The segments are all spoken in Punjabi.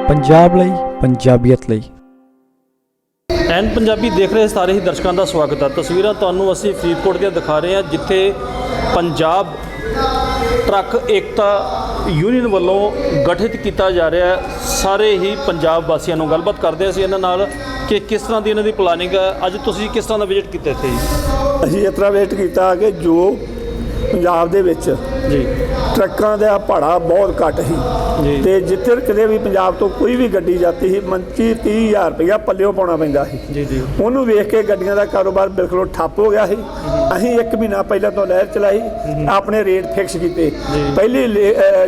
ਪੰਜਾਬ ਲਈ, ਪੰਜਾਬੀਅਤ ਲਈ। ਐਨ ਪੰਜਾਬੀ ਦੇਖ ਰਹੇ ਸਾਰੇ ਹੀ ਦਰਸ਼ਕਾਂ ਦਾ ਸਵਾਗਤ ਹੈ। ਤਸਵੀਰਾਂ ਤੁਹਾਨੂੰ ਅਸੀਂ ਫਰੀਦਕੋਟ ਦੀਆਂ ਦਿਖਾ ਰਹੇ ਹਾਂ, ਜਿੱਥੇ ਪੰਜਾਬ ਟਰੱਕ ਏਕਤਾ ਯੂਨੀਅਨ ਵੱਲੋਂ ਗਠਿਤ ਕੀਤਾ ਜਾ ਰਿਹਾ ਹੈ। ਸਾਰੇ ਹੀ ਪੰਜਾਬ ਵਾਸੀਆਂ ਨੂੰ ਗੱਲਬਾਤ ਕਰਦੇ ਹਾਂ ਅਸੀਂ ਇਹਨਾਂ ਨਾਲ ਕਿ ਕਿਸ ਤਰ੍ਹਾਂ ਦੀ ਇਹਨਾਂ ਦੀ ਪਲਾਨਿੰਗ ਹੈ। ਅੱਜ ਤੁਸੀਂ ਕਿਸ ਤਰ੍ਹਾਂ ਦਾ ਵਿਜ਼ਿਟ ਕੀਤਾ ਇੱਥੇ ਜੀ? ਅਸੀਂ ਇਸ ਤਰ੍ਹਾਂ ਵਿਜ਼ਿਟ ਕੀਤਾ ਕਿ ਜੋ ਪੰਜਾਬ ਦੇ ਵਿੱਚ ਜੀ ਟਰੱਕਾਂ ਦਾ ਭਾੜਾ ਬਹੁਤ ਘੱਟ ਸੀ ਜੀ, ਤੇ ਜਿੱਥੇ ਕਿਤੇ ਵੀ ਪੰਜਾਬ ਤੋਂ ਕੋਈ ਵੀ ਗੱਡੀ ਜਾਂਦੀ ਸੀ 25-30 ਹਜ਼ਾਰ ਰੁਪਇਆ ਪੱਲਿਓਂ ਪਾਉਣਾ ਪੈਂਦਾ ਸੀ। ਜੀ ਜੀ ਉਹਨੂੰ ਵੇਖ ਕੇ ਗੱਡੀਆਂ ਦਾ ਕਾਰੋਬਾਰ ਬਿਲਕੁਲ ਠੱਪ ਹੋ ਗਿਆ ਸੀ। ਅਸੀਂ 1 ਮਹੀਨਾ ਪਹਿਲਾਂ ਤੋਂ ਲਹਿਰ ਚਲਾਈ, ਆਪਣੇ ਰੇਟ ਫਿਕਸ ਕੀਤੇ। ਪਹਿਲੀ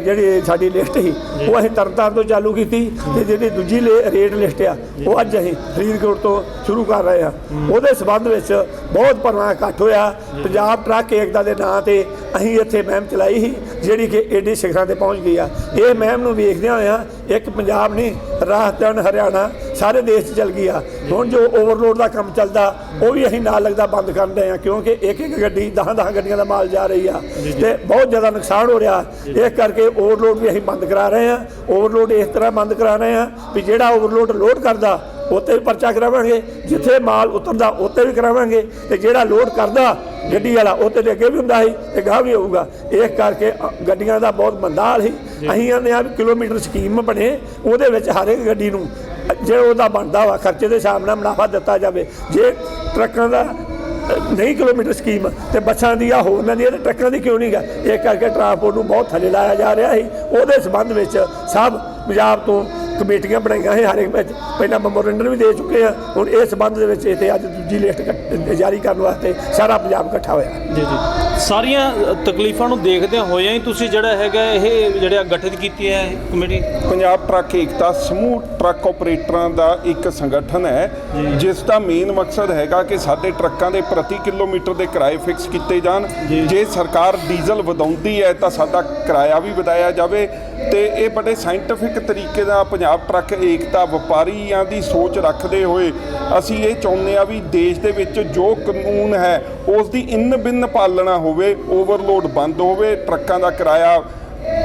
ਜਿਹੜੀ ਸਾਡੀ ਲਿਸਟ ਸੀ ਉਹ ਅਸੀਂ ਤਰਨਤਾਰਨ ਤੋਂ ਚਾਲੂ ਕੀਤੀ, ਤੇ ਜਿਹੜੀ ਦੂਜੀ ਰੇਟ ਲਿਸਟ ਆ ਉਹ ਅੱਜ ਅਸੀਂ ਫਰੀਦਕੋਟ ਤੋਂ ਸ਼ੁਰੂ ਕਰ ਰਹੇ ਹਾਂ। ਉਹਦੇ ਸੰਬੰਧ ਵਿੱਚ ਬਹੁਤ ਭਰਵਾਂ ਇਕੱਠ ਹੋਇਆ। ਪੰਜਾਬ ਟਰੱਕ ਏਕਤਾ ਦੇ ਨਾਂ ਤੇ ਅਸੀਂ ਇੱਥੇ ਮੁਹਿੰਮ ਚਲਾਈ ਸੀ, ਜਿਹੜੀ ਕਿ ਏਡੀ ਸਿਖਰਾਂ ਤੇ ਪਹੁੰਚ ਗਈ ਆ। ਇਹ ਮੁਹਿੰਮ ਨੂੰ ਵੇਖਦਿਆਂ ਹੋਇਆਂ ਇੱਕ ਪੰਜਾਬ ਨਹੀਂ, ਰਾਜਸਥਾਨ, ਹਰਿਆਣਾ ਸਾਰੇ ਦੇਸ਼ 'ਚ ਚੱਲ ਗਈ ਆ। ਹੁਣ ਜੋ ਓਵਰਲੋਡ ਦਾ ਕੰਮ ਚੱਲਦਾ ਉਹ ਵੀ ਅਸੀਂ ਨਾਲ ਲੱਗਦਾ ਬੰਦ ਕਰਨ ਰਹੇ ਹਾਂ, ਕਿਉਂਕਿ ਇੱਕ ਗੱਡੀ 10 ਗੱਡੀਆਂ ਦਾ ਮਾਲ ਜਾ ਰਹੀ ਆ ਤੇ ਬਹੁਤ ਜ਼ਿਆਦਾ ਨੁਕਸਾਨ ਹੋ ਰਿਹਾ। ਇਸ ਕਰਕੇ ਓਵਰਲੋਡ ਵੀ ਅਸੀਂ ਬੰਦ ਕਰਾ ਰਹੇ ਹਾਂ। ਓਵਰਲੋਡ ਇਸ ਤਰ੍ਹਾਂ ਬੰਦ ਕਰਾ ਰਹੇ ਹਾਂ ਵੀ ਜਿਹੜਾ ਓਵਰਲੋਡ ਲੋਡ ਕਰਦਾ ਉੱਤੇ ਵੀ ਪਰਚਾ ਕਰਾਵਾਂਗੇ, ਜਿੱਥੇ ਮਾਲ ਉਤਰਦਾ ਉੱਤੇ ਵੀ ਕਰਾਵਾਂਗੇ, ਤੇ ਜਿਹੜਾ ਲੋਡ ਕਰਦਾ ਗੱਡੀ ਵਾਲਾ ਉੱਤੇ ਦੇ ਅੱਗੇ ਵੀ ਹੁੰਦਾ ਸੀ ਤੇ ਗਾਹ ਵੀ ਹੋਊਗਾ। ਇਸ ਕਰਕੇ ਗੱਡੀਆਂ ਦਾ ਬਹੁਤ ਮੰਦਾ ਹਾਲ ਸੀ। ਅਸੀਂ ਕਹਿੰਦੇ ਆ ਵੀ ਕਿਲੋਮੀਟਰ ਸਕੀਮ ਬਣੇ, ਉਹਦੇ ਵਿੱਚ ਹਰ ਇੱਕ ਗੱਡੀ ਨੂੰ ਜੇ ਉਹਦਾ ਬਣਦਾ ਵਾ ਖਰਚੇ ਦੇ ਹਿਸਾਬ ਨਾਲ ਮੁਨਾਫਾ ਦਿੱਤਾ ਜਾਵੇ। ਜੇ ਟਰੱਕਾਂ ਦਾ ਨਹੀਂ ਕਿਲੋਮੀਟਰ ਸਕੀਮ ਤੇ ਬੱਸਾਂ ਦੀ ਆ ਹੋਰਨਾਂ ਦੀ, ਤੇ ਟਰੱਕਾਂ ਦੀ ਕਿਉਂ ਨਹੀਂ ਗਾ? ਇਸ ਕਰਕੇ ਟਰਾਂਸਪੋਰਟ ਨੂੰ ਬਹੁਤ ਥੱਲੇ ਲਾਇਆ ਜਾ ਰਿਹਾ ਸੀ। ਉਹਦੇ ਸੰਬੰਧ ਵਿੱਚ ਸਭ ਪੰਜਾਬ ਤੋਂ ਕਮੇਟੀਆਂ ਬਣਾਈਆਂ ਸੀ, ਹਰ ਇੱਕ ਵਿੱਚ ਪਹਿਲਾਂ ਮੈਮੋਰੈਂਡਮ ਵੀ ਦੇ ਚੁੱਕੇ ਆ। ਹੁਣ ਇਸ ਸੰਬੰਧ ਦੇ ਵਿੱਚ ਇੱਥੇ ਅੱਜ ਦੂਜੀ ਲਿਸਟ ਜਾਰੀ ਕਰਨ ਵਾਸਤੇ ਸਾਰਾ ਪੰਜਾਬ ਇਕੱਠਾ ਹੋਇਆ। ਜੀ ਜੀ, ਸਾਰੀਆਂ ਤਕਲੀਫਾਂ ਨੂੰ ਦੇਖਦਿਆਂ ਹੋਇਆਂ ਹੀ ਤੁਸੀਂ ਜਿਹੜਾ ਹੈਗਾ ਇਹ ਜਿਹੜਾ ਗਠਿਤ ਕੀਤੀ ਹੈ ਕਮੇਟੀ? ਪੰਜਾਬ ਟਰੱਕ ਏਕਤਾ ਸਮੂਹ ਟਰੱਕ ਆਪਰੇਟਰਾਂ ਦਾ ਇੱਕ ਸੰਗਠਨ ਹੈ, ਜਿਸ ਦਾ ਮੇਨ ਮਕਸਦ ਹੈਗਾ ਕਿ ਸਾਡੇ ਟਰੱਕਾਂ ਦੇ ਪ੍ਰਤੀ ਕਿਲੋਮੀਟਰ ਦੇ ਕਿਰਾਏ ਫਿਕਸ ਕੀਤੇ ਜਾਣ। ਜੇ ਸਰਕਾਰ ਡੀਜ਼ਲ ਵਧਾਉਂਦੀ ਹੈ ਤਾਂ ਸਾਡਾ ਕਿਰਾਇਆ ਵੀ ਵਧਾਇਆ ਜਾਵੇ। ਤੇ ਇਹ ਬੜੇ ਸਾਇੰਟੀਫਿਕ ਤਰੀਕੇ ਨਾਲ ਪੰਜਾਬ ਟਰੱਕ ਏਕਤਾ ਵਪਾਰੀਆਂ ਦੀ ਸੋਚ ਰੱਖਦੇ ਹੋਏ ਅਸੀਂ ਇਹ ਚਾਹੁੰਦੇ ਹਾਂ ਵੀ ਦੇਸ਼ ਦੇ ਵਿੱਚ ਜੋ ਕਾਨੂੰਨ ਹੈ ਉਸ ਦੀ ਇੰਨ ਬਿੰਨ ਪਾਲਣਾ ਹੋਵੇ, ਓਵਰਲੋਡ ਬੰਦ ਹੋਵੇ, ਟਰੱਕਾਂ ਦਾ ਕਿਰਾਇਆ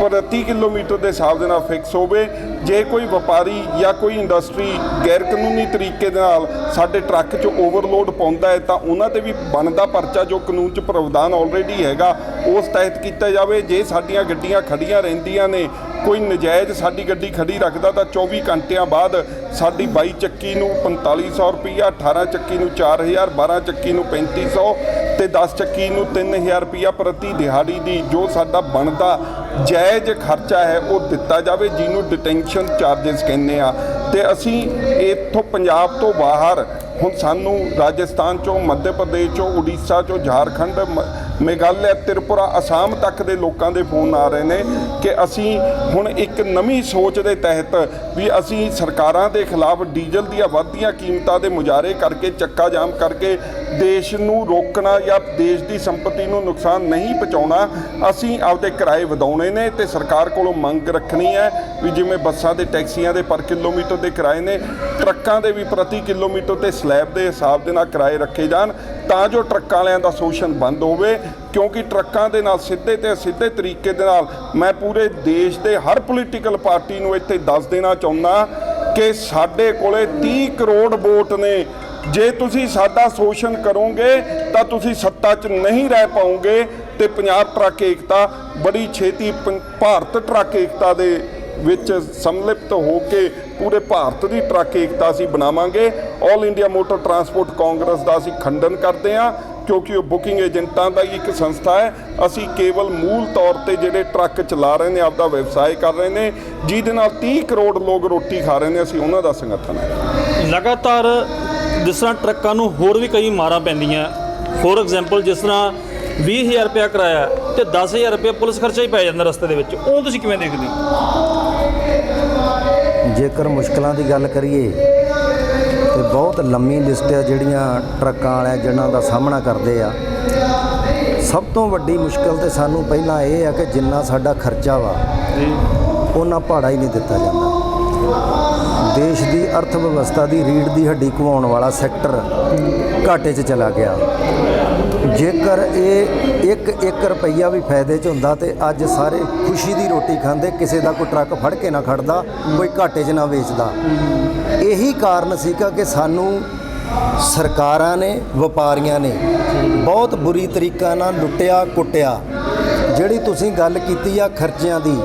ਪ੍ਰਤੀ ਕਿਲੋਮੀਟਰ ਦੇ ਹਿਸਾਬ ਦੇ ਨਾਲ ਫਿਕਸ ਹੋਵੇ। ਜੇ ਕੋਈ ਵਪਾਰੀ ਜਾਂ ਕੋਈ ਇੰਡਸਟਰੀ ਗੈਰ ਕਾਨੂੰਨੀ ਤਰੀਕੇ ਦੇ ਨਾਲ ਸਾਡੇ ਟਰੱਕ 'ਚ ਓਵਰਲੋਡ ਪਾਉਂਦਾ ਹੈ ਤਾਂ ਉਹਨਾਂ 'ਤੇ ਵੀ ਬਣਦਾ ਪਰਚਾ ਜੋ ਕਾਨੂੰਨ 'ਚ ਪ੍ਰਾਵਧਾਨ ਆਲਰੇਡੀ ਹੈਗਾ ਉਸ ਤਹਿਤ ਕੀਤਾ ਜਾਵੇ। ਜੇ ਸਾਡੀਆਂ ਗੱਡੀਆਂ ਖੜੀਆਂ ਰਹਿੰਦੀਆਂ ਨੇ, ਕੋਈ ਨਜਾਇਜ਼ ਸਾਡੀ ਗੱਡੀ ਖੜੀ ਰੱਖਦਾ ਤਾਂ 24 ਘੰਟਿਆਂ ਬਾਅਦ ਸਾਡੀ 22 ਚੱਕੀ ਨੂੰ 4500 ਰੁਪਈਆ, 18 ਚੱਕੀ ਨੂੰ 4000, 12 ਚੱਕੀ ਨੂੰ 3500 ਤੇ 10 ਚੱਕੀ ਨੂੰ 3000 ਰੁਪਈਆ ਪ੍ਰਤੀ ਦਿਹਾੜੀ ਦੀ ਜੋ ਸਾਡਾ ਬਣਦਾ ਜਾਇਜ਼ ਖਰਚਾ ਹੈ ਉਹ ਦਿੱਤਾ ਜਾਵੇ, ਜਿਹਨੂੰ ਡਿਟੈਂਸ਼ਨ ਚਾਰਜਸ ਕਹਿੰਦੇ ਆ। ਤੇ ਅਸੀਂ ਇੱਥੋਂ ਪੰਜਾਬ ਤੋਂ ਬਾਹਰ ਹੁਣ ਸਾਨੂੰ ਰਾਜਸਥਾਨ 'ਚੋਂ, ਮੱਧ ਪ੍ਰਦੇਸ਼ 'ਚੋਂ, ਉੜੀਸਾ 'ਚੋਂ, ਝਾਰਖੰਡ, ਮੇਘਾਲਿਆ, ਤ੍ਰਿਪੁਰਾ, ਅਸਾਮ ਤੱਕ ਦੇ ਲੋਕਾਂ ਦੇ ਫੋਨ ਆ ਰਹੇ ਨੇ ਕਿ ਅਸੀਂ ਹੁਣ ਇੱਕ ਨਵੀਂ ਸੋਚ ਦੇ ਤਹਿਤ ਵੀ ਅਸੀਂ ਸਰਕਾਰਾਂ ਦੇ ਖਿਲਾਫ ਡੀਜ਼ਲ ਦੀਆਂ ਵੱਧਦੀਆਂ ਕੀਮਤਾਂ ਦੇ ਮੁਜ਼ਾਹਰੇ ਕਰਕੇ, ਚੱਕਾ ਜਾਮ ਕਰਕੇ ਦੇਸ਼ ਨੂੰ ਰੋਕਣਾ ਜਾਂ ਦੇਸ਼ ਦੀ ਸੰਪਤੀ ਨੂੰ ਨੁਕਸਾਨ ਨਹੀਂ ਪਹੁੰਚਾਉਣਾ। ਅਸੀਂ ਆਪਦੇ ਕਿਰਾਏ ਵਧਾਉਣੇ ਨੇ ਤੇ ਸਰਕਾਰ ਕੋਲੋਂ ਮੰਗ ਰੱਖਣੀ ਹੈ ਵੀ ਜਿਵੇਂ ਬੱਸਾਂ ਦੇ, ਟੈਕਸੀਆਂ ਦੇ ਪਰ ਕਿਲੋਮੀਟਰ ਦੇ ਕਿਰਾਏ ਨੇ, ਟਰੱਕਾਂ ਦੇ ਵੀ ਪ੍ਰਤੀ ਕਿਲੋਮੀਟਰ ਤੇ ਸਲੈਬ ਦੇ ਹਿਸਾਬ ਦੇ ਨਾਲ ਕਿਰਾਏ ਰੱਖੇ ਜਾਣ ਤਾਂ ਜੋ ਟਰੱਕਾਂ ਵਾਲਿਆਂ ਦਾ ਸ਼ੋਸ਼ਣ ਬੰਦ ਹੋਵੇ। ਕਿਉਂਕਿ ਟਰੱਕਾਂ ਦੇ ਨਾਲ ਸਿੱਧੇ ਤਰੀਕੇ ਦੇ ਨਾਲ ਮੈਂ ਪੂਰੇ ਦੇਸ਼ ਦੇ ਹਰ ਪੋਲੀਟੀਕਲ ਪਾਰਟੀ ਨੂੰ ਇੱਥੇ ਦੱਸ ਦੇਣਾ ਚਾਹੁੰਦਾ ਕਿ ਸਾਡੇ ਕੋਲੇ 30 ਕਰੋੜ ਵੋਟ ਨੇ। ਜੇ ਤੁਸੀਂ ਸਾਡਾ ਸ਼ੋਸ਼ਣ ਕਰੋਗੇ ਤਾਂ ਤੁਸੀਂ ਸੱਤਾ 'ਚ ਨਹੀਂ ਰਹਿ ਪਾਓਗੇ। ਤੇ ਪੰਜਾਬ ਟਰੱਕ ਏਕਤਾ ਬੜੀ ਛੇਤੀ ਭਾਰਤ ਟਰੱਕ ਏਕਤਾ ਦੇ ਵਿੱਚ ਸੰਮਿਲਿਤ ਹੋ ਕੇ ਪੂਰੇ ਭਾਰਤ ਦੀ ਟਰੱਕ ਏਕਤਾ ਅਸੀਂ ਬਣਾਵਾਂਗੇ। All India Motor Transport Congress ਦਾ ਅਸੀਂ ਖੰਡਨ ਕਰਦੇ ਹਾਂ, ਕਿਉਂਕਿ ਉਹ ਬੁਕਿੰਗ ਏਜੰਟਾਂ ਦਾ ਇੱਕ ਸੰਸਥਾ ਹੈ। ਅਸੀਂ ਕੇਵਲ ਮੂਲ ਤੌਰ ਤੇ ਜਿਹੜੇ ਟਰੱਕ ਚਲਾ ਰਹੇ ਨੇ, ਆਪਦਾ ਵਿਵਸਾਏ ਕਰ ਰਹੇ ਨੇ, ਜਿਹਦੇ ਨਾਲ 30 ਕਰੋੜ ਲੋਕ ਰੋਟੀ ਖਾ ਰਹੇ ਨੇ, ਅਸੀਂ ਉਹਨਾਂ ਦਾ ਸੰਗਠਨ ਹੈ। ਲਗਾਤਾਰ ਜਿਸ ਤਰ੍ਹਾਂ ਟਰੱਕਾਂ ਨੂੰ ਹੋਰ ਵੀ ਕਈ ਮਾਰਾਂ ਪੈਂਦੀਆਂ, ਫੋਰ ਐਗਜ਼ਾਮਪਲ ਜਿਸ ਤਰ੍ਹਾਂ 20,000 ਰੁਪਇਆ ਕਿਰਾਇਆ ਤੇ 10,000 ਰੁਪਇਆ ਪੁਲਿਸ ਖਰਚਾ ਹੀ ਪੈ ਜਾਂਦਾ ਰਸਤੇ ਦੇ ਵਿੱਚ, ਉਹ ਤੁਸੀਂ ਕਿਵੇਂ ਦੇਖਦੇ ਹੋ? ਜੇਕਰ ਮੁਸ਼ਕਲਾਂ ਦੀ ਗੱਲ ਕਰੀਏ ਤੇ ਬਹੁਤ ਲੰਮੀ ਲਿਸਟ ਹੈ ਜਿਹੜੀਆਂ ਟਰੱਕਾਂ ਵਾਲਿਆਂ ਜਿਹਨਾਂ ਦਾ ਸਾਹਮਣਾ ਕਰਦੇ ਆ। ਸਭ ਤੋਂ ਵੱਡੀ ਮੁਸ਼ਕਲ ਤੇ ਸਾਨੂੰ ਪਹਿਲਾਂ ਇਹ ਆ ਕਿ ਜਿੰਨਾ ਸਾਡਾ ਖਰਚਾ ਵਾ ਉਹਨਾਂ ਭਾੜਾ ਹੀ ਨਹੀਂ ਦਿੱਤਾ ਜਾਂਦਾ। ਦੇਸ਼ ਦੀ ਅਰਥ ਵਿਵਸਥਾ ਦੀ ਰੀੜ੍ਹ ਦੀ ਹੱਡੀ ਘਵਾਉਣ ਵਾਲਾ ਸੈਕਟਰ ਘਾਟੇ 'ਚ ਚਲਾ ਗਿਆ। ਜੇਕਰ ਇਹ ਇੱਕ ਰੁਪਈਆ ਵੀ ਫਾਇਦੇ 'ਚ ਹੁੰਦਾ ਤੇ ਅੱਜ ਸਾਰੇ ਖੁਸ਼ੀ ਦੀ ਰੋਟੀ ਖਾਂਦੇ, ਕਿਸੇ ਦਾ ਕੋਈ ਟਰੱਕ ਫੜ ਕੇ ਨਾ ਖੜਦਾ, ਕੋਈ ਘਾਟੇ 'ਚ ਨਾ ਵੇਚਦਾ। ਇਹੀ ਕਾਰਨ ਸੀਗਾ ਕਿ ਸਾਨੂੰ ਸਰਕਾਰਾਂ ਨੇ, ਵਪਾਰੀਆਂ ਨੇ ਬਹੁਤ ਬੁਰੀ ਤਰੀਕਾ ਨਾਲ ਲੁੱਟਿਆ ਕੁੱਟਿਆ। ਜਿਹੜੀ ਤੁਸੀਂ ਗੱਲ ਕੀਤੀ ਆ ਖਰਚਿਆਂ ਦੀ,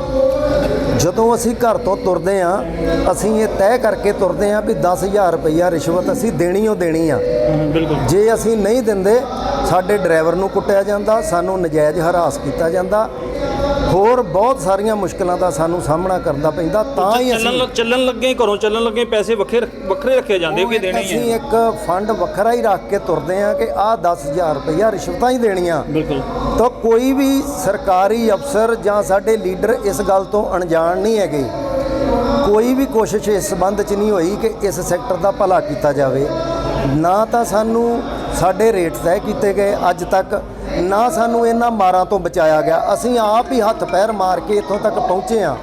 ਜਦੋਂ ਅਸੀਂ ਘਰ ਤੋਂ ਤੁਰਦੇ ਹਾਂ ਅਸੀਂ ਇਹ ਤੈਅ ਕਰਕੇ ਤੁਰਦੇ ਹਾਂ ਵੀ 10,000 ਰੁਪਈਆ ਰਿਸ਼ਵਤ ਅਸੀਂ ਦੇਣੀ ਓ ਦੇਣੀ ਆ। ਬਿਲਕੁਲ। ਜੇ ਅਸੀਂ ਨਹੀਂ ਦਿੰਦੇ ਸਾਡੇ ਡਰਾਈਵਰ ਨੂੰ ਕੁੱਟਿਆ ਜਾਂਦਾ, ਸਾਨੂੰ ਨਜਾਇਜ਼ ਹਰਾਸ ਕੀਤਾ ਜਾਂਦਾ, ਹੋਰ ਬਹੁਤ ਸਾਰੀਆਂ ਮੁਸ਼ਕਲਾਂ ਦਾ ਸਾਨੂੰ ਸਾਹਮਣਾ ਕਰਨਾ ਪੈਂਦਾ। ਤਾਂ ਹੀ ਅਸੀਂ ਚੱਲਣ ਲੱਗੇ, ਘਰੋਂ ਚੱਲਣ ਲੱਗੇ ਪੈਸੇ ਵੱਖਰੇ ਰੱਖੇ ਜਾਂਦੇ ਕਿ ਦੇਣੇ ਹੀ ਅਸੀਂ ਇੱਕ ਫੰਡ ਵੱਖਰਾ ਹੀ ਰੱਖ ਕੇ ਤੁਰਦੇ ਹਾਂ ਕਿ ਆਹ 10,000 ਰੁਪਈਆ ਰਿਸ਼ਵਤਾਂ ਹੀ ਦੇਣੀਆਂ। ਬਿਲਕੁਲ। ਤਾਂ ਕੋਈ ਵੀ ਸਰਕਾਰੀ ਅਫਸਰ ਜਾਂ ਸਾਡੇ ਲੀਡਰ ਇਸ ਗੱਲ ਤੋਂ ਅਣਜਾਣ ਨਹੀਂ ਹੈਗੇ। ਕੋਈ ਵੀ ਕੋਸ਼ਿਸ਼ ਇਸ ਸੰਬੰਧ 'ਚ ਨਹੀਂ ਹੋਈ ਕਿ ਇਸ ਸੈਕਟਰ ਦਾ ਭਲਾ ਕੀਤਾ ਜਾਵੇ। ਨਾ ਤਾਂ ਸਾਨੂੰ ਸਾਡੇ ਰੇਟ ਤੈਅ ਕੀਤੇ ਗਏ ਅੱਜ ਤੱਕ, ਨਾ ਸਾਨੂੰ ਇਹਨਾਂ ਮਾਰਾਂ ਤੋਂ ਬਚਾਇਆ ਗਿਆ। ਅਸੀਂ ਆਪ ਹੀ ਹੱਥ ਪੈਰ ਮਾਰ ਕੇ ਇੱਥੋਂ ਤੱਕ ਪਹੁੰਚੇ ਹਾਂ।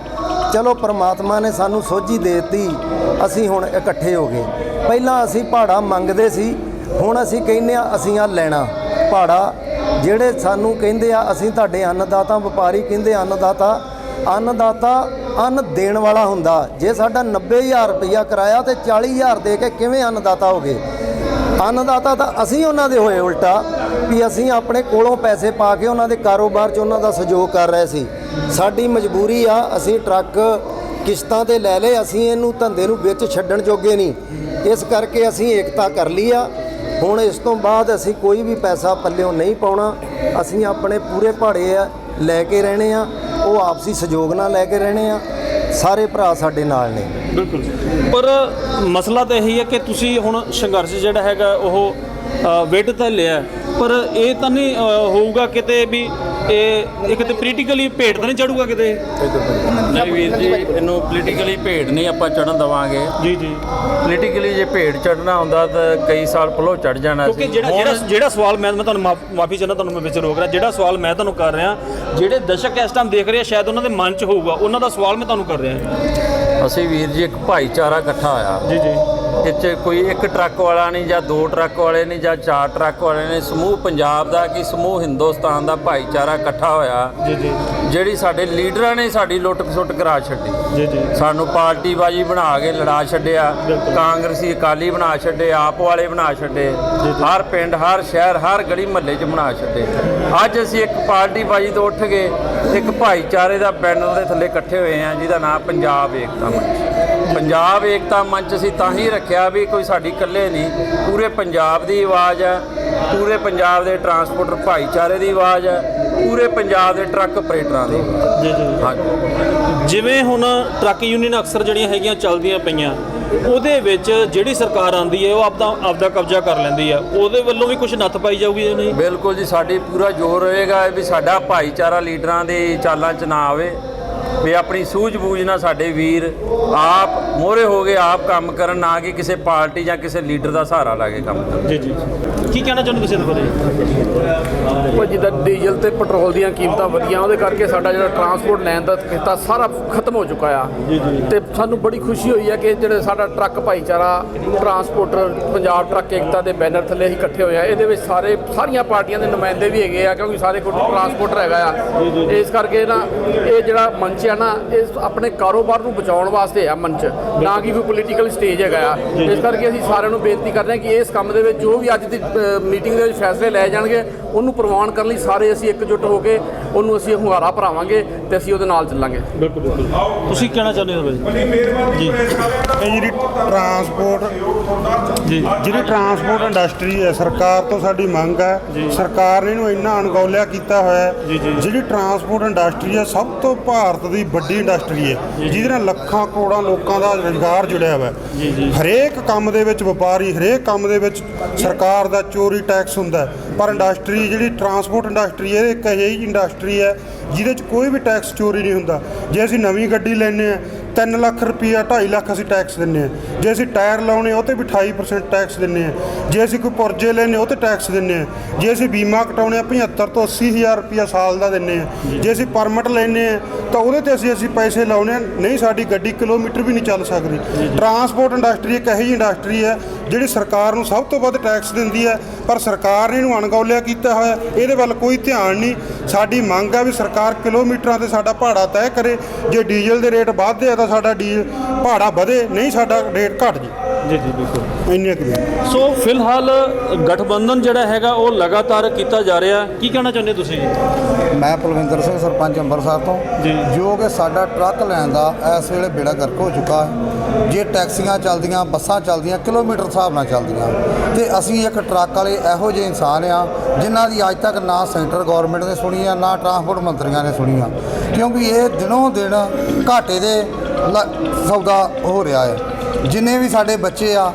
ਚਲੋ ਪਰਮਾਤਮਾ ਨੇ ਸਾਨੂੰ ਸੋਝੀ ਦੇ ਦਿੱਤੀ, ਅਸੀਂ ਹੁਣ ਇਕੱਠੇ ਹੋ ਗਏ। ਪਹਿਲਾਂ ਅਸੀਂ ਭਾੜਾ ਮੰਗਦੇ ਸੀ, ਹੁਣ ਅਸੀਂ ਕਹਿੰਦੇ ਆ ਅਸੀਂ ਆ ਲੈਣਾ ਭਾੜਾ। ਜਿਹੜੇ ਸਾਨੂੰ ਕਹਿੰਦੇ ਆ ਅਸੀਂ ਤੁਹਾਡੇ ਅੰਨਦਾਤਾ, ਵਪਾਰੀ ਕਹਿੰਦੇ ਅੰਨਦਾਤਾ ਅੰਨ ਦੇਣ ਵਾਲਾ ਹੁੰਦਾ। ਜੇ ਸਾਡਾ 90,000 ਰੁਪਈਆ ਕਿਰਾਇਆ ਤੇ 40,000 ਦੇ ਕੇ ਕਿਵੇਂ ਅੰਨਦਾਤਾ ਹੋ ਗਏ? ਅੰਨਦਾਤਾ ਤਾਂ ਅਸੀਂ ਉਹਨਾਂ ਦੇ ਹੋਏ ਉਲਟਾ, ਵੀ ਅਸੀਂ ਆਪਣੇ ਕੋਲੋਂ ਪੈਸੇ ਪਾ ਕੇ ਉਹਨਾਂ ਦੇ ਕਾਰੋਬਾਰ 'ਚ ਉਹਨਾਂ ਦਾ ਸਹਿਯੋਗ ਕਰ ਰਹੇ ਸੀ। ਸਾਡੀ ਮਜਬੂਰੀ ਆ, ਅਸੀਂ ਟਰੱਕ ਕਿਸ਼ਤਾਂ ਤੇ ਲੈ ਲਏ, ਅਸੀਂ ਇਹਨੂੰ ਧੰਦੇ ਨੂੰ ਵਿੱਚ ਛੱਡਣ ਜੋਗੇ ਨਹੀਂ। ਇਸ ਕਰਕੇ ਅਸੀਂ ਏਕਤਾ ਕਰ ਲਈ ਆ। ਹੁਣ ਇਸ ਤੋਂ ਬਾਅਦ ਅਸੀਂ ਕੋਈ ਵੀ ਪੈਸਾ ਪੱਲਿਓਂ ਨਹੀਂ ਪਾਉਣਾ। ਅਸੀਂ ਆਪਣੇ ਪੂਰੇ ਭਾੜੇ ਲੈ ਕੇ ਰਹਿਣੇ ਆ, ਉਹ ਆਪਸੀ ਸਹਿਯੋਗ ਨਾਲ ਲੈ ਕੇ ਰਹਿਣੇ ਆ। ਸਾਰੇ ਭਰਾ ਸਾਡੇ ਨਾਲ ਨੇ। ਬਿਲਕੁਲ। ਪਰ ਮਸਲਾ ਤਾਂ ਇਹੀ ਹੈ ਕਿ ਤੁਸੀਂ ਹੁਣ ਸੰਘਰਸ਼ ਜਿਹੜਾ ਹੈਗਾ ਉਹ ਵਿੱਢ ਤਾਂ ਲਿਆ, ਪਰ ਇਹ ਤਾਂ ਨਹੀਂ ਹੋਊਗਾ ਕਿਤੇ ਵੀ ਇਹ ਕਿਤੇ ਪੋਲੀਟੀਕਲੀ ਭੇਟ ਤਾਂ ਨਹੀਂ ਚੜੂਗਾ ਕਿਤੇ? ਨਹੀਂ ਵੀਰ ਜੀ, ਇਹਨੂੰ ਪੋਲੀਟੀਕਲੀ ਭੇਟ ਨਹੀਂ ਆਪਾਂ ਚੜਨ ਦੇਵਾਂਗੇ। ਜੀ ਜੀ। ਪੋਲੀਟੀਕਲੀ ਜੇ ਭੇਟ ਚੜਨਾ ਹੁੰਦਾ ਤਾਂ ਕਈ ਸਾਲ ਪਹਿਲਾਂ ਚੜ ਜਾਣਾ ਸੀ। ਕਿਉਂਕਿ ਜਿਹੜਾ ਸਵਾਲ ਮੈਂ ਤੁਹਾਨੂੰ ਮਾਫੀ ਚਾਹੁੰਦਾ, ਤੁਹਾਨੂੰ ਮੈਂ ਵਿੱਚ ਰੋਕ ਰਿਹਾ। ਜਿਹੜਾ ਸਵਾਲ ਮੈਂ ਤੁਹਾਨੂੰ ਕਰ ਰਿਹਾ, ਜਿਹੜੇ ਦਰਸ਼ਕ ਇਸ ਟਾਈਮ ਦੇਖ ਰਹੇ ਆ ਸ਼ਾਇਦ ਉਹਨਾਂ ਦੇ ਮਨ 'ਚ ਹੋਊਗਾ, ਉਹਨਾਂ ਦਾ ਸਵਾਲ ਮੈਂ ਤੁਹਾਨੂੰ ਕਰ ਰਿਹਾ। ਅਸੀਂ ਵੀਰ ਜੀ ਇੱਕ ਭਾਈਚਾਰਾ ਇਕੱਠਾ ਹੋਇਆ। ਜੀ ਜੀ। ਇਹ 'ਚ ਕੋਈ ਇੱਕ ਟਰੱਕ ਵਾਲਾ ਨਹੀਂ ਜਾਂ ਦੋ ਟਰੱਕ ਵਾਲੇ ਨਹੀਂ ਜਾਂ ਚਾਰ ਟਰੱਕ ਵਾਲੇ ਨੇ, ਸਮੂਹ ਪੰਜਾਬ ਦਾ ਕਿ ਸਮੂਹ ਹਿੰਦੁਸਤਾਨ ਦਾ ਭਾਈਚਾਰਾ ਇਕੱਠਾ ਹੋਇਆ। ਜੀ ਜੀ। ਜਿਹੜੀ ਸਾਡੇ ਲੀਡਰਾਂ ਨੇ ਸਾਡੀ ਲੁੱਟ ਖਸੁੱਟ ਕਰਾ ਛੱਡੀ। ਜੀ ਜੀ। ਸਾਨੂੰ ਪਾਰਟੀਬਾਜ਼ੀ ਬਣਾ ਕੇ ਲੜਾ ਛੱਡਿਆ, ਕਾਂਗਰਸੀ ਅਕਾਲੀ ਬਣਾ ਛੱਡੇ, ਆਪ ਵਾਲੇ ਬਣਾ ਛੱਡੇ, ਹਰ ਪਿੰਡ ਹਰ ਸ਼ਹਿਰ ਹਰ ਗਲੀ ਮਹੱਲੇ 'ਚ ਬਣਾ ਛੱਡੇ। ਅੱਜ ਅਸੀਂ ਇੱਕ ਪਾਰਟੀਬਾਜ਼ੀ ਤੋਂ ਉੱਠ ਕੇ ਇੱਕ ਭਾਈਚਾਰੇ ਦਾ ਬੈਨਰ ਦੇ ਥੱਲੇ ਇਕੱਠੇ ਹੋਏ ਹਾਂ, ਜਿਹਦਾ ਨਾਮ ਪੰਜਾਬ ਏਕਤਾ ਮੰਚ। ਪੰਜਾਬ ਏਕਤਾ ਮੰਚ ਅਸੀਂ ਤਾਂ ਹੀ ਰੱਖਿਆ ਵੀ ਕੋਈ ਸਾਡੀ ਇਕੱਲੇ ਨਹੀਂ, ਪੂਰੇ ਪੰਜਾਬ ਦੀ ਆਵਾਜ਼ ਹੈ, ਪੂਰੇ ਪੰਜਾਬ ਦੇ ਟਰਾਂਸਪੋਰਟਰ ਭਾਈਚਾਰੇ ਦੀ ਆਵਾਜ਼ ਹੈ, ਪੂਰੇ ਪੰਜਾਬ ਦੇ ਟਰੱਕ ਆਪਰੇਟਰਾਂ ਦੀ। ਜੀ ਜੀ। ਹਾਂਜੀ। ਜਿਵੇਂ ਹੁਣ ਟਰੱਕ ਯੂਨੀਅਨ ਅਕਸਰ ਜਿਹੜੀਆਂ ਹੈਗੀਆਂ ਚੱਲਦੀਆਂ ਪਈਆਂ, ਉਹਦੇ ਵਿੱਚ ਜਿਹੜੀ ਸਰਕਾਰ ਆਉਂਦੀ ਹੈ ਉਹ ਆਪਦਾ ਕਬਜ਼ਾ ਕਰ ਲੈਂਦੀ ਹੈ, ਉਹਦੇ ਵੱਲੋਂ ਵੀ ਕੁਝ ਨੱਥ ਪਾਈ ਜਾਊਗੀ ਜਾਂ ਨਹੀਂ? ਬਿਲਕੁਲ ਜੀ, ਸਾਡੀ ਪੂਰਾ ਜ਼ੋਰ ਰਹੇਗਾ ਵੀ ਸਾਡਾ ਭਾਈਚਾਰਾ ਲੀਡਰਾਂ ਦੀ ਚਾਲਾਂ 'ਚ ਨਾ ਆਵੇ, ਵੀ ਆਪਣੀ ਸੂਝ-ਬੂਝ ਨਾਲ ਸਾਡੇ ਵੀਰ ਆਪ ਮੋਹਰੇ ਹੋ ਗਏ, ਆਪ ਕੰਮ ਕਰਨ, ਨਾ ਕਿ ਕਿਸੇ ਪਾਰਟੀ ਜਾਂ ਕਿਸੇ ਲੀਡਰ ਦਾ ਸਹਾਰਾ ਲਾ ਕੇ ਕੰਮ ਕਰਨ। ਜੀ ਜੀ। ਕੀ ਕਹਿਣਾ ਚਾਹੁੰਦੇ ਤੁਸੀਂ ਇਹਦੇ ਬਾਰੇ? ਉਹ ਜਿੱਦਾਂ ਡੀਜ਼ਲ ਤੇ ਪੈਟਰੋਲ ਦੀਆਂ ਕੀਮਤਾਂ ਵਧੀਆਂ, ਉਹਦੇ ਕਰਕੇ ਸਾਡਾ ਜਿਹੜਾ ਟਰਾਂਸਪੋਰਟ ਲੈਣ ਦਾ ਕਿੱਤਾ ਸਾਰਾ ਖਤਮ ਹੋ ਚੁੱਕਾ ਆ। ਤੇ ਸਾਨੂੰ ਬੜੀ ਖੁਸ਼ੀ ਹੋਈ ਹੈ ਕਿ ਜਿਹੜੇ ਸਾਡਾ ਟਰੱਕ ਭਾਈਚਾਰਾ ਟਰਾਂਸਪੋਰਟਰ ਪੰਜਾਬ ਟਰੱਕ ਏਕਤਾ ਦੇ ਬੈਨਰ ਥੱਲੇ ਅਸੀਂ ਇਕੱਠੇ ਹੋਏ ਆ। ਇਹਦੇ ਵਿੱਚ ਸਾਰੀਆਂ ਪਾਰਟੀਆਂ ਦੇ ਨੁਮਾਇੰਦੇ ਵੀ ਹੈਗੇ ਆ, ਕਿਉਂਕਿ ਸਾਰੇ ਕੋਲ ਟਰਾਂਸਪੋਰਟਰ ਹੈਗਾ ਆ। ਇਸ ਕਰਕੇ ਨਾ ਇਹ ਜਿਹੜਾ ਮੰਚ ਆ ਨਾ, ਇਹ ਆਪਣੇ ਕਾਰੋਬਾਰ ਨੂੰ ਬਚਾਉਣ ਵਾਸਤੇ ਆ ਮੰਚ, ਨਾ ਕਿ ਕੋਈ ਪੋਲੀਟੀਕਲ ਸਟੇਜ ਹੈਗਾ ਆ। ਇਸ ਕਰਕੇ ਅਸੀਂ ਸਾਰਿਆਂ ਨੂੰ ਬੇਨਤੀ ਕਰਦੇ ਹਾਂ ਕਿ ਇਸ ਕੰਮ ਦੇ ਵਿੱਚ ਜੋ ਵੀ ਅੱਜ ਦੀ ਮੀਟਿੰਗ ਦੇ ਵਿੱਚ ਫੈਸਲੇ ਲਏ ਜਾਣਗੇ, ਉਹਨੂੰ ਪ੍ਰਵਾਨ ਕਰਨ ਲਈ ਸਾਰੇ ਅਸੀਂ ਇਕਜੁੱਟ ਹੋ ਕੇ ਉਹਨੂੰ ਅਸੀਂ ਹੁੰਗਾਰਾ ਭਰਾਵਾਂਗੇ ਤੇ ਅਸੀਂ ਉਹਦੇ ਨਾਲ ਚੱਲਾਂਗੇ। ਬਿਲਕੁਲ ਬਿਲਕੁਲ। ਤੁਸੀਂ ਕਹਿਣਾ ਚਾਹੁੰਦੇ ਹੋ ਬਾਈ? ਜੀ। ਜਿਹੜੀ ਟਰਾਂਸਪੋਰਟ ਇੰਡਸਟਰੀ ਹੈ, ਸਰਕਾਰ ਤੋਂ ਸਾਡੀ ਮੰਗ ਹੈ, ਸਰਕਾਰ ਨੇ ਇਹਨੂੰ ਇੰਨਾ ਅਣਗੌਲਿਆ ਕੀਤਾ ਹੋਇਆ ਹੈ। ਜਿਹੜੀ ਟਰਾਂਸਪੋਰਟ ਇੰਡਸਟਰੀ ਹੈ ਸਭ ਤੋਂ ਭਾਰਤ ਦੀ ਵੱਡੀ ਇੰਡਸਟਰੀ ਹੈ, ਜਿਹਦੇ ਨਾਲ ਲੱਖਾਂ ਕਰੋੜਾਂ ਲੋਕਾਂ ਦਾ ਰੁਜ਼ਗਾਰ ਜੁੜਿਆ ਹੋਇਆ ਹੈ। ਹਰੇਕ ਕੰਮ ਦੇ ਵਿੱਚ ਵਪਾਰੀ, ਹਰੇਕ ਕੰਮ ਦੇ ਵਿੱਚ ਸਰਕਾਰ ਦਾ ਚੋਰੀ ਟੈਕਸ ਹੁੰਦਾ ਹੈ, ਪਰ ਇੰਡਸਟਰੀ ਜਿਹੜੀ ਟਰਾਂਸਪੋਰਟ ਇੰਡਸਟਰੀ ਹੈ ਇਹ ਇੱਕ ਅਜਿਹੀ ਇੰਡਸਟਰੀ ਹੈ ਜਿਹਦੇ 'ਚ ਕੋਈ ਵੀ ਟੈਕਸ ਚੋਰੀ ਨਹੀਂ ਹੁੰਦਾ। ਜੇ ਅਸੀਂ ਨਵੀਂ ਗੱਡੀ ਲੈਂਦੇ ਹਾਂ 3 ਲੱਖ ਰੁਪਈਆ 2.5 ਲੱਖ ਅਸੀਂ ਟੈਕਸ ਦਿੰਦੇ ਹਾਂ। ਜੇ ਅਸੀਂ ਟਾਇਰ ਲਾਉਣੇ ਉਹ 'ਤੇ ਵੀ 28% ਟੈਕਸ ਦਿੰਦੇ ਹਾਂ। ਜੇ ਅਸੀਂ ਕੋਈ ਪੁਰਜੇ ਲੈਣੇ ਉਹ 'ਤੇ ਟੈਕਸ ਦਿੰਦੇ ਹਾਂ। ਜੇ ਅਸੀਂ ਬੀਮਾ ਕਟਾਉਣੇ 75 ਤੋਂ 80 ਹਜ਼ਾਰ ਰੁਪਈਆ ਸਾਲ ਦਾ ਦਿੰਦੇ ਹਾਂ। ਜੇ ਅਸੀਂ ਪਰਮਿਟ ਲੈਣੇ ਆ ਤਾਂ ਉਹਦੇ 'ਤੇ ਅਸੀਂ ਪੈਸੇ ਲਾਉਣੇ ਆ, ਨਹੀਂ ਸਾਡੀ ਗੱਡੀ ਕਿਲੋਮੀਟਰ ਵੀ ਨਹੀਂ ਚੱਲ ਸਕਦੀ। ਟਰਾਂਸਪੋਰਟ ਇੰਡਸਟਰੀ ਇੱਕ ਇਹੋ ਜਿਹੀ ਇੰਡਸਟਰੀ ਹੈ ਜਿਹੜੀ ਸਰਕਾਰ ਨੂੰ ਸਭ ਤੋਂ ਵੱਧ ਟੈਕਸ ਦਿੰਦੀ ਹੈ, ਪਰ ਸਰਕਾਰ ਨੇ ਇਹਨੂੰ ਅਣਗੌਲਿਆ ਕੀਤਾ ਹੋਇਆ। ਇਹਦੇ ਵੱਲ ਕੋਈ ਧਿਆਨ ਨਹੀਂ। ਸਾਡੀ ਮੰਗ ਆ ਵੀ ਸਰਕਾਰ ਕਿਲੋਮੀਟਰਾਂ 'ਤੇ ਸਾਡਾ ਭਾੜਾ ਤੈਅ ਕਰੇ। ਜੇ ਡੀਜ਼ਲ ਦੇ ਰੇਟ ਵੱਧਦੇ ਆ ਤਾਂ ਸਾਡਾ ਭਾੜਾ ਵਧੇ, ਨਹੀਂ ਸਾਡਾ ਰੇਟ ਘਟ ਜੀ। ਜੀ ਬਿਲਕੁਲ ਇੰਨੇ ਕੁ ਸੋ ਫਿਲਹਾਲ ਗਠਬੰਧਨ ਜਿਹੜਾ ਹੈਗਾ ਉਹ ਲਗਾਤਾਰ ਕੀਤਾ ਜਾ ਰਿਹਾ। ਕੀ ਕਹਿਣਾ ਚਾਹੁੰਦੇ ਤੁਸੀਂ ਜੀ? ਮੈਂ ਪਲਵਿੰਦਰ ਸਿੰਘ ਸਰਪੰਚ ਅੰਮ੍ਰਿਤਸਰ ਤੋਂ ਜੋ ਕਿ ਸਾਡਾ ਟਰੱਕ ਲੈਣ ਦਾ ਇਸ ਵੇਲੇ ਬੇੜਾ ਗਰਕ ਹੋ ਚੁੱਕਾ ਹੈ। ਜੇ ਟੈਕਸੀਆਂ ਚੱਲਦੀਆਂ, ਬੱਸਾਂ ਚੱਲਦੀਆਂ, ਕਿਲੋਮੀਟਰ ਹਿਸਾਬ ਨਾਲ ਚੱਲਦੀਆਂ, ਤੇ ਅਸੀਂ ਇੱਕ ਟਰੱਕ ਵਾਲੇ ਇਹੋ ਜਿਹੇ ਇਨਸਾਨ ਆ ਜਿਨ੍ਹਾਂ ਦੀ ਅੱਜ ਤੱਕ ਨਾ ਸੈਂਟਰ ਗੌਰਮੈਂਟ ਨੇ ਸੁਣੀ ਆ, ਨਾ ਟਰਾਂਸਪੋਰਟ ਮੰਤਰੀਆਂ ਨੇ ਸੁਣੀ ਆ, ਕਿਉਂਕਿ ਇਹ ਦਿਨੋਂ ਦਿਨ ਘਾਟੇ ਦੇ ਸੌਦਾ ਹੋ ਰਿਹਾ ਹੈ। ਜਿੰਨੇ ਵੀ ਸਾਡੇ ਬੱਚੇ ਆ,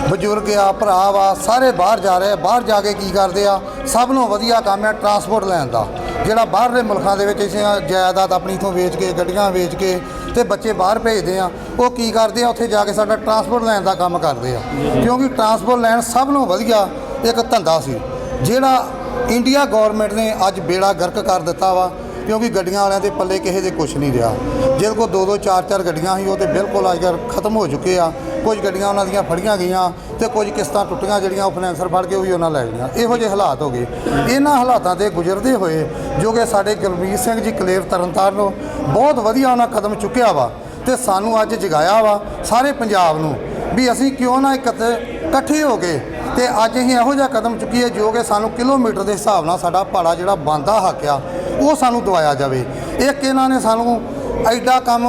ਬਜ਼ੁਰਗ ਆ, ਭਰਾ ਵਾ, ਸਾਰੇ ਬਾਹਰ ਜਾ ਰਹੇ ਆ। ਬਾਹਰ ਜਾ ਕੇ ਕੀ ਕਰਦੇ ਆ? ਸਭ ਨੂੰ ਵਧੀਆ ਕੰਮ ਹੈ ਟਰਾਂਸਪੋਰਟ ਲੈਣ ਦਾ। ਜਿਹੜਾ ਬਾਹਰਲੇ ਮੁਲਕਾਂ ਦੇ ਵਿੱਚ ਅਸੀਂ ਜਾਇਦਾਦ ਆਪਣੀ ਇੱਥੋਂ ਵੇਚ ਕੇ, ਗੱਡੀਆਂ ਵੇਚ ਕੇ ਤੇ ਬੱਚੇ ਬਾਹਰ ਭੇਜਦੇ ਆ, ਉਹ ਕੀ ਕਰਦੇ ਆ? ਉੱਥੇ ਜਾ ਕੇ ਸਾਡਾ ਟਰਾਂਸਪੋਰਟ ਲੈਣ ਦਾ ਕੰਮ ਕਰਦੇ ਆ, ਕਿਉਂਕਿ ਟਰਾਂਸਪੋਰਟ ਲੈਣ ਸਭ ਨੂੰ ਵਧੀਆ ਇੱਕ ਧੰਦਾ ਸੀ ਜਿਹੜਾ ਇੰਡੀਆ ਗੌਰਮੈਂਟ ਨੇ ਅੱਜ ਬੇੜਾ ਗਰਕ ਕਰ ਦਿੱਤਾ ਵਾ। ਕਿਉਂਕਿ ਗੱਡੀਆਂ ਵਾਲਿਆਂ ਦੇ ਪੱਲੇ ਕਿਸੇ ਦੇ ਕੁਛ ਨਹੀਂ ਰਿਹਾ। ਜਿਹਦੇ ਕੋਲ 2-2 4-4 ਗੱਡੀਆਂ ਸੀ ਉਹ ਤੇ ਬਿਲਕੁਲ ਅੱਜ ਕੱਲ੍ਹ ਖਤਮ ਹੋ ਚੁੱਕੇ ਆ। ਕੁਝ ਗੱਡੀਆਂ ਉਹਨਾਂ ਦੀਆਂ ਫੜੀਆਂ ਗਈਆਂ ਤੇ ਕੁਝ ਕਿਸ਼ਤਾਂ ਟੁੱਟੀਆਂ ਜਿਹੜੀਆਂ ਉਹ ਫਾਈਨੈਂਸਰ ਫੜ ਕੇ ਉਹ ਵੀ ਉਹਨਾਂ ਲੈ ਗਈਆਂ। ਇਹੋ ਜਿਹੇ ਹਾਲਾਤ ਹੋ ਗਏ। ਇਹਨਾਂ ਹਾਲਾਤਾਂ ਦੇ ਗੁਜ਼ਰਦੇ ਹੋਏ ਜੋ ਕਿ ਸਾਡੇ ਗੁਰਮੀਤ ਸਿੰਘ ਜੀ ਕਲੇਰ ਤਰਨਤਾਰਨ ਨੂੰ ਬਹੁਤ ਵਧੀਆ ਉਹਨਾਂ ਕਦਮ ਚੁੱਕਿਆ ਵਾ ਤੇ ਸਾਨੂੰ ਅੱਜ ਜਗਾਇਆ ਵਾ ਸਾਰੇ ਪੰਜਾਬ ਨੂੰ ਵੀ ਅਸੀਂ ਕਿਉਂ ਨਾ ਇਕੱਠੇ ਹੋ ਕੇ ਤੇ ਅੱਜ ਅਸੀਂ ਇਹੋ ਜਿਹਾ ਕਦਮ ਚੁੱਕੀਏ ਜੋ ਕਿ ਸਾਨੂੰ ਕਿਲੋਮੀਟਰ ਦੇ ਹਿਸਾਬ ਨਾਲ ਸਾਡਾ ਭਾੜਾ ਜਿਹੜਾ ਬਣਦਾ ਹੱਕ ਆ ਉਹ ਸਾਨੂੰ ਦਵਾਇਆ ਜਾਵੇ। ਇੱਕ ਇਹਨਾਂ ਨੇ ਸਾਨੂੰ ਐਡਾ ਕੰਮ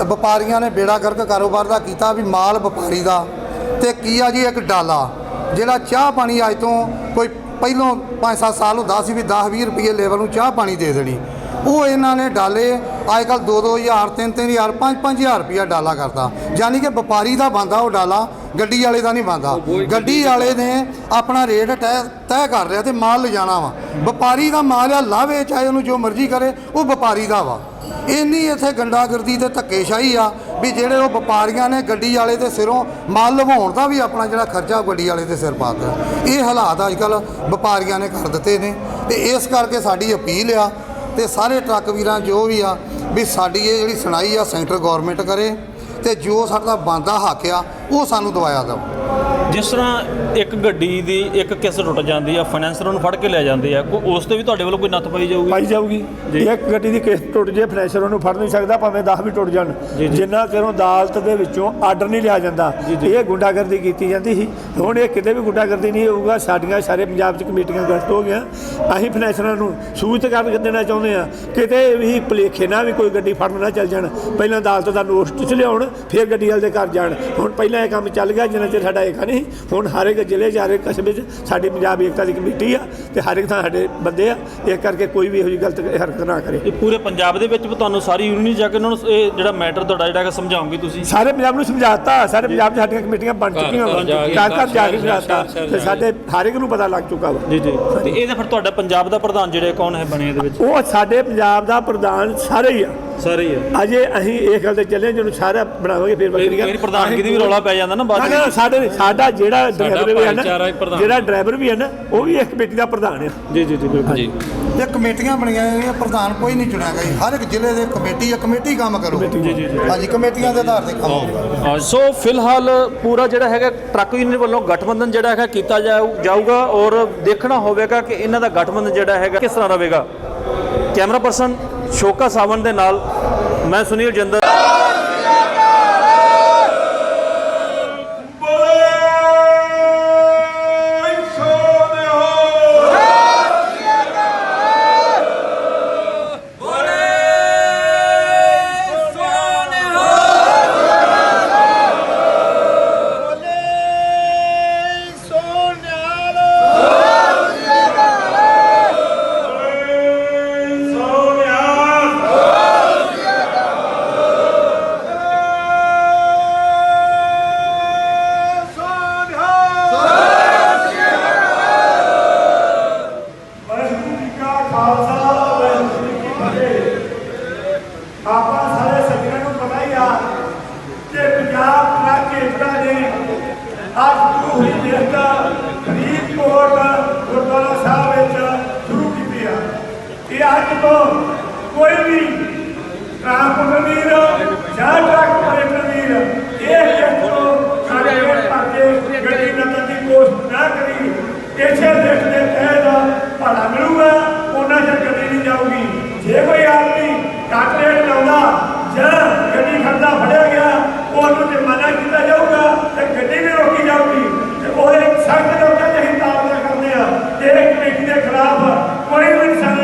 ਵਪਾਰੀਆਂ ਨੇ ਬੇੜਾ ਗਰਕ ਕਾਰੋਬਾਰ ਦਾ ਕੀਤਾ ਵੀ ਮਾਲ ਵਪਾਰੀ ਦਾ ਤੇ ਕੀ ਆ ਜੀ ਇੱਕ ਡਾਲਾ ਜਿਹੜਾ ਚਾਹ ਪਾਣੀ ਅੱਜ ਤੋਂ ਕੋਈ ਪਹਿਲੋਂ 5-7 ਸਾਲ ਹੁੰਦਾ ਸੀ ਵੀ 10-20 ਰੁਪਏ ਲੇਬਰ ਨੂੰ ਚਾਹ ਪਾਣੀ ਦੇ ਦੇਣੀ, ਉਹ ਇਹਨਾਂ ਨੇ ਡਾਲੇ ਅੱਜ ਕੱਲ੍ਹ 2-2 ਹਜ਼ਾਰ 3-3 ਹਜ਼ਾਰ 5-5 ਹਜ਼ਾਰ ਰੁਪਇਆ ਡਾਲਾ ਕਰਦਾ। ਯਾਨੀ ਕਿ ਵਪਾਰੀ ਦਾ ਬਣਦਾ ਉਹ ਡਾਲਾ, ਗੱਡੀ ਵਾਲੇ ਦਾ ਨਹੀਂ ਬਣਦਾ। ਗੱਡੀ ਵਾਲੇ ਨੇ ਆਪਣਾ ਰੇਟ ਤੈਅ ਕਰ ਰਿਹਾ ਤੇ ਮਾਲ ਲਿਜਾਣਾ ਵਾ। ਵਪਾਰੀ ਦਾ ਮਾਲ ਆ, ਲਾਵੇ ਚਾਹੇ ਉਹਨੂੰ ਜੋ ਮਰਜ਼ੀ ਕਰੇ, ਉਹ ਵਪਾਰੀ ਦਾ ਵਾ। ਇੰਨੀ ਇੱਥੇ ਗੰਡਾਗਰਦੀ ਤੇ ਧੱਕੇਸ਼ਾਹੀ ਆ ਵੀ ਜਿਹੜੇ ਉਹ ਵਪਾਰੀਆਂ ਨੇ ਗੱਡੀ ਵਾਲੇ ਦੇ ਸਿਰੋਂ ਮਾਲ ਲਵਾਉਣ ਦਾ ਵੀ ਆਪਣਾ ਜਿਹੜਾ ਖਰਚਾ ਗੱਡੀ ਵਾਲੇ ਦੇ ਸਿਰ ਪਾ ਦਿੱਤਾ। ਇਹ ਹਾਲਾਤ ਅੱਜ ਕੱਲ੍ਹ ਵਪਾਰੀਆਂ ਨੇ ਕਰ ਦਿੱਤੇ ਨੇ ਤੇ ਇਸ ਕਰਕੇ ਸਾਡੀ ਅਪੀਲ ਆ ਤੇ ਸਾਰੇ ਟਰੱਕ ਵੀਰਾਂ ਜੋ ਵੀ ਆ ਵੀ ਸਾਡੀ ਇਹ ਜਿਹੜੀ ਸੁਣਾਈ ਆ ਸੈਂਟਰ ਗੌਰਮੈਂਟ ਕਰੇ ਤੇ ਜੋ ਸਾਡਾ ਬਣਦਾ ਹੱਕ ਆ ਉਹ ਸਾਨੂੰ ਦਵਾਇਆ ਜਾਵੇ। ਜਿਸ ਤਰ੍ਹਾਂ ਇੱਕ ਗੱਡੀ ਦੀ ਇੱਕ ਕਿਸ਼ਤ ਟੁੱਟ ਜਾਂਦੀ ਆ, ਫਾਈਨੈਂਸਰ ਨੂੰ ਫੜ ਕੇ ਲੈ ਜਾਂਦੇ ਆ, ਉਸ ਤੇ ਵੀ ਤੁਹਾਡੇ ਵੱਲੋਂ ਕੋਈ ਨੱਥ ਪਾਈ ਜਾਊਗੀ? ਪਾਈ ਜਾਊਗੀ। ਇੱਕ ਗੱਡੀ ਦੀ ਕਿਸ਼ਤ ਟੁੱਟ ਜੇ ਫਾਈਨੈਂਸਰ ਉਹਨੂੰ ਫੜ ਨਹੀਂ ਸਕਦਾ, ਭਾਵੇਂ 10 ਵੀ ਟੁੱਟ ਜਾਣ। ਜਿੰਨਾ ਚਿਰ ਅਦਾਲਤ ਦੇ ਵਿੱਚੋਂ ਆਰਡਰ ਨਹੀਂ ਲਿਆ ਜਾਂਦਾ ਇਹ ਗੁੰਡਾਗਰਦੀ ਕੀਤੀ ਜਾਂਦੀ ਸੀ। ਹੁਣ ਇਹ ਕਿਤੇ ਵੀ ਗੁੰਡਾਗਰਦੀ ਨਹੀਂ ਹੋਊਗਾ। ਸਾਡੀਆਂ ਸਾਰੇ ਪੰਜਾਬ 'ਚ ਕਮੇਟੀਆਂ ਗਠਿਤ ਹੋ ਗਈਆਂ। ਅਸੀਂ ਫਾਈਨੈਂਸਰਾਂ ਨੂੰ ਸੂਚਿਤ ਕਰ ਦੇਣਾ ਚਾਹੁੰਦੇ ਹਾਂ ਕਿਤੇ ਵੀ ਭੁਲੇਖੇ ਨਾਲ ਵੀ ਕੋਈ ਗੱਡੀ ਫੜਨ ਨਾ ਚੱਲ ਜਾਣ। ਪਹਿਲਾਂ ਅਦਾਲਤ ਦਾ ਨੋਟਿਸ ਲਿਆਉਣ, ਫਿਰ ਗੱਡੀ ਵਾਲੇ ਦੇ ਘਰ ਜਾਣ। ਹੁਣ ਪਹਿਲਾਂ ਇਹ ਕੰਮ ਚੱਲ ਗਿਆ ਜਿੰਨਾ ਚਿਰ ਸਾਡਾ ਏਕਾ ਨਹੀਂ। ਹੁਣ ਹਰ ਇੱਕ ਜ਼ਿਲ੍ਹੇ 'ਚ, ਹਰ ਇੱਕ ਕਸਬੇ 'ਚ ਸਾਡੀ ਪੰਜਾਬ ਏਕਤਾ ਦੀ ਕਮੇਟੀ ਆ ਤੇ ਹਰ ਇੱਕ ਥਾਂ ਸਾਡੇ ਬੰਦੇ ਆ। ਇਸ ਕਰਕੇ ਕੋਈ ਵੀ ਇਹੋ ਜਿਹੀ ਗਲਤ ਹਰਕਤ ਨਾ ਕਰੇ। ਇਹ ਪੂਰੇ ਪੰਜਾਬ ਦੇ ਵਿੱਚ ਤੁਹਾਨੂੰ ਸਾਰੀ ਯੂਨੀਅਨ ਜਾ ਕੇ ਉਹਨਾਂ ਨੂੰ ਇਹ ਜਿਹੜਾ ਮੈਟਰ ਤੁਹਾਡਾ ਜਿਹੜਾ ਸਮਝਾਉਂਗੇ ਤੁਸੀਂ? ਸਾਰੇ ਪੰਜਾਬ ਨੂੰ ਸਮਝਾਤਾ। ਸਾਰੇ ਪੰਜਾਬ 'ਚ ਸਾਡੀਆਂ ਕਮੇਟੀਆਂ ਬਣ ਚੁੱਕੀਆਂ ਵਾ। ਘਰ ਜਾ ਕੇ ਸਮਝਾਤਾ ਤੇ ਸਾਡੇ ਹਰ ਇੱਕ ਨੂੰ ਪਤਾ ਲੱਗ ਚੁੱਕਾ ਵਾ। ਜੀ ਤੇ ਇਹਦੇ ਫਿਰ ਤੁਹਾਡਾ ਪੰਜਾਬ ਦਾ ਪ੍ਰਧਾਨ ਜਿਹੜੇ ਕੌਣ ਹੈ ਬਣੇ ਇਹਦੇ ਵਿੱਚ? ਉਹ ਸਾਡੇ ਪੰਜਾਬ ਦਾ ਪ੍ਰਧਾਨ ਸਾਰੇ ਹੀ ਆ। ਸਾਰੇ ਹੀ ਆ। ਅਜੇ ਅਸੀਂ ਇਹ ਗੱਲ ਤੇ ਚੱਲੇ ਜਿਹਨੂੰ ਸਾਰਾ ਬਣਾਵਾਂਗੇ ਫਿਰ ਮੇਰੀ ਪ੍ਰਧਾਨਗੀ ਦੀ ਵੀ ਰੌਲਾ ਪੈ ਜਾਂਦਾ ਨਾ ਬਾਅਦ ਵਿੱਚ। ਸਾਡਾ ਜਿਹੜਾ ਡਰਾਈਵਰ ਵੀ ਹੈ ਨਾ, ਜਿਹੜਾ ਡਰਾਈਵਰ ਵੀ ਹੈ ਨਾ, ਉਹ ਵੀ ਇੱਕ ਕਮੇਟੀ ਦਾ ਪ੍ਰਧਾਨ ਆ। ਜੀ ਬਿਲਕੁਲ ਜੀ। ਇਹ ਕਮੇਟੀਆਂ ਬਣੀਆਂ ਹੋਈਆਂ, ਪ੍ਰਧਾਨ ਕੋਈ ਨਹੀਂ ਚੁਣਿਆ ਗਿਆ। ਹਰ ਇੱਕ ਜ਼ਿਲ੍ਹੇ ਦੇ ਕਮੇਟੀ ਕੰਮ ਕਰੋ। ਹਾਂਜੀ, ਕਮੇਟੀਆਂ ਦੇ ਆਧਾਰ ਤੇ ਕੰਮ ਹੋਊਗਾ। ਸੋ ਫਿਲਹਾਲ ਪੂਰਾ ਜਿਹੜਾ ਹੈਗਾ ਟਰੱਕ ਯੂਨੀਅਨ ਵੱਲੋਂ ਗਠਬੰਧਨ ਜਿਹੜਾ ਹੈਗਾ ਕੀਤਾ ਜਾਊਗਾ ਔਰ ਦੇਖਣਾ ਹੋਵੇਗਾ ਕਿ ਇਹਨਾਂ ਦਾ ਗਠਬੰਧਨ ਜਿਹੜਾ ਹੈਗਾ ਕਿਸ ਤਰ੍ਹਾਂ ਰਹੇਗਾ। ਕੈਮਰਾ ਪਰਸਨ ਸ਼ੋਕਾ ਸਾਵੰਤ ਦੇ ਨਾਲ ਮੈਂ ਸੁਨੀਲ ਜਿੰਦਲ। ਅੱਜ ਦੂਸਰੀ ਲਿਸਟ ਫਰੀਦਕੋਟ ਗੁਰਦੁਆਰਾ ਸਾਹਿਬ ਵਿੱਚ ਸ਼ੁਰੂ ਕੀਤੀ ਆ ਕਿ ਅੱਜ ਤੋਂ ਕੋਈ ਵੀ ਟਰਾਂਸਪੋਰਟਰ ਵੀਰ ਜਾਂ ਟਰੱਕ ਆਪਰੇਟਰ ਵੀਰ ਇਹ ਲਿਸਟ ਤੋਂ ਸਾਡੇ ਕਰਕੇ ਗੱਡੀ ਨੱਪਣ ਦੀ ਕੋਸ਼ਿਸ਼ ਨਾ ਕਰੀ। ਇਸੇ ਲਿਸਟ ਦੇ ਤਹਿਤ ਭਾੜਾ ਮਿਲੂਗਾ, ਉਹਨਾਂ ਚਿਰ ਗੱਡੀ ਨਹੀਂ ਜਾਊਗੀ। ਜੇ ਕੋਈ ਆਦਮੀ ਘੱਟ ਰੇਟ ਲਾਉਂਦਾ ਜਾਂ ਗੱਡੀ ਖੜਦਾ ਫੜਿਆ ਗਿਆ, ਉਹਨੂੰ ਜੁਰਮਾਨਾ ਕੀਤਾ ਜਾਊਗਾ ਤੇ ਗੱਡੀ ਵੀ ਰੋਕੀ ਜਾਊਗੀ ਤੇ ਉਹਦੇ ਸਖਤ ਲੋਕਾਂ ਦੇ ਹਿਤਾਵਨਾ ਕਰਦੇ ਆ ਕਿ ਇਹ ਕਮੇਟੀ ਦੇ ਖਿਲਾਫ ਕੋਈ ਵੀ ਇਨਸਾਨ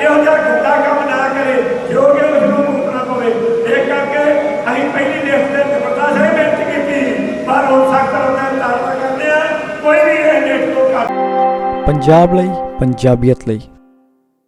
ਇਹੋ ਜਿਹਾ ਗੰਦਾ ਕੰਮ ਨਾ ਕਰੇ ਜੋ ਕਿ ਉਸ ਨੂੰ ਭੁਗਤਣਾ ਪਵੇ। ਇਹ ਕਰਕੇ ਅਸੀਂ ਪਹਿਲੀ ਲਿਸਟ ਤੇ ਜ਼ਬਰਦਸਤ ਮਿਹਨਤ ਕੀਤੀ, ਪਰ ਹੁਣ ਸਖਤ ਲੋਕਾਂ ਦੀ ਹਿਤਾਵਨਾ ਕਰਦੇ ਆ ਕੋਈ ਵੀ ਇਹ ਲਿਸਟ ਤੋਂ ਘੱਟ। ਪੰਜਾਬ ਲਈ, ਪੰਜਾਬੀਅਤ ਲਈ।